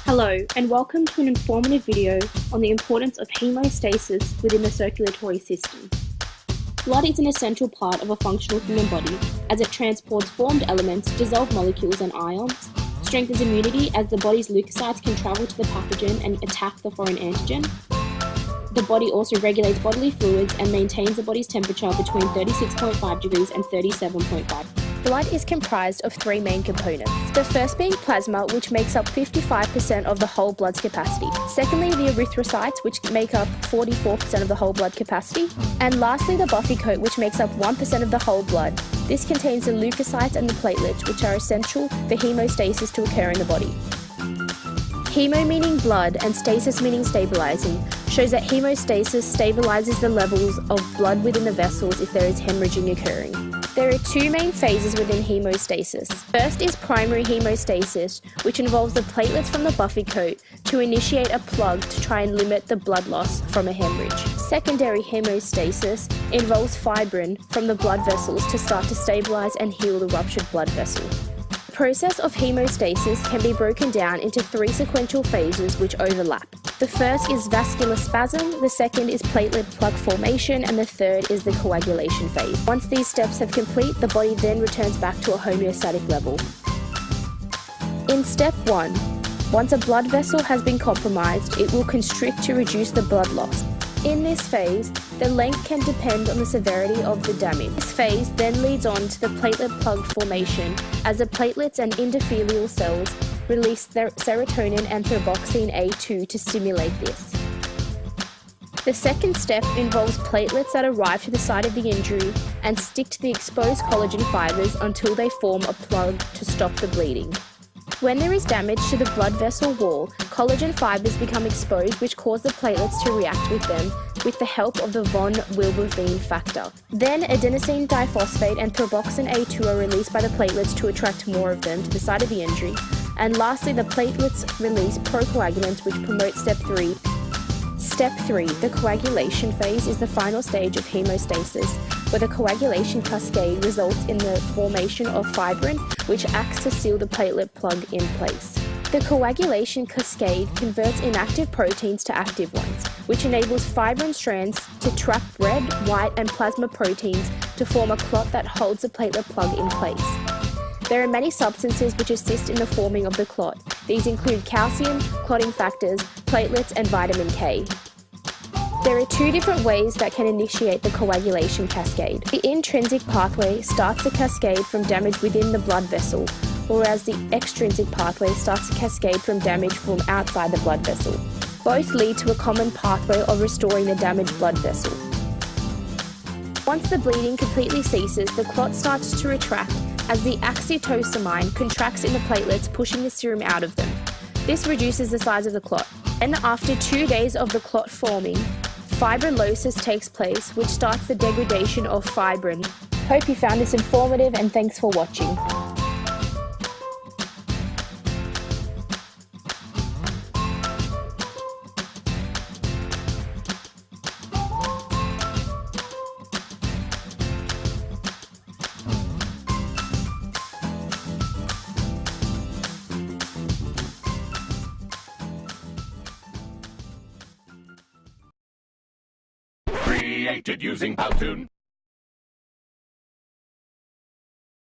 Hello, and welcome to an informative video on the importance of hemostasis within the circulatory system. Blood is an essential part of a functional human body as it transports formed elements, dissolved molecules and ions, strengthens immunity as the body's leukocytes can travel to the pathogen and attack the foreign antigen. The body also regulates bodily fluids and maintains the body's temperature between 36.5 degrees and 37.5. Blood is comprised of three main components. The first being plasma, which makes up 55% of the whole blood's capacity. Secondly, the erythrocytes, which make up 44% of the whole blood capacity. And lastly, the buffy coat, which makes up 1% of the whole blood. This contains the leukocytes and the platelets, which are essential for hemostasis to occur in the body. Hemo meaning blood and stasis meaning stabilizing shows that hemostasis stabilizes the levels of blood within the vessels if there is hemorrhaging occurring. There are two main phases within hemostasis. First is primary hemostasis, which involves the platelets from the buffy coat to initiate a plug to try and limit the blood loss from a hemorrhage. Secondary hemostasis involves fibrin from the blood vessels to start to stabilize and heal the ruptured blood vessel. The process of hemostasis can be broken down into three sequential phases which overlap. The first is vascular spasm, the second is platelet plug formation, and the third is the coagulation phase. Once these steps have complete, the body then returns back to a homeostatic level. In step 1, once a blood vessel has been compromised, it will constrict to reduce the blood loss. In this phase, the length can depend on the severity of the damage. This phase then leads on to the platelet plug formation as the platelets and endothelial cells release serotonin and thromboxane A2 to stimulate this. The second step involves platelets that arrive to the site of the injury and stick to the exposed collagen fibers until they form a plug to stop the bleeding. When there is damage to the blood vessel wall, collagen fibers become exposed, which cause the platelets to react with them with the help of the von Willebrand factor. Then adenosine diphosphate and thromboxane A2 are released by the platelets to attract more of them to the site of the injury. And lastly, the platelets release procoagulants, which promote step 3. Step 3, the coagulation phase, is the final stage of hemostasis, where the coagulation cascade results in the formation of fibrin, which acts to seal the platelet plug in place. The coagulation cascade converts inactive proteins to active ones, which enables fibrin strands to trap red, white, and plasma proteins to form a clot that holds the platelet plug in place. There are many substances which assist in the forming of the clot. These include calcium, clotting factors, platelets, and vitamin K. There are two different ways that can initiate the coagulation cascade. The intrinsic pathway starts the cascade from damage within the blood vessel, whereas the extrinsic pathway starts the cascade from damage from outside the blood vessel. Both lead to a common pathway of restoring the damaged blood vessel. Once the bleeding completely ceases, the clot starts to retract as the acetosamine contracts in the platelets, pushing the serum out of them. This reduces the size of the clot. And after 2 days of the clot forming, fibrillosis takes place, which starts the degradation of fibrin. Hope you found this informative, and thanks for watching. Created using Powtoon.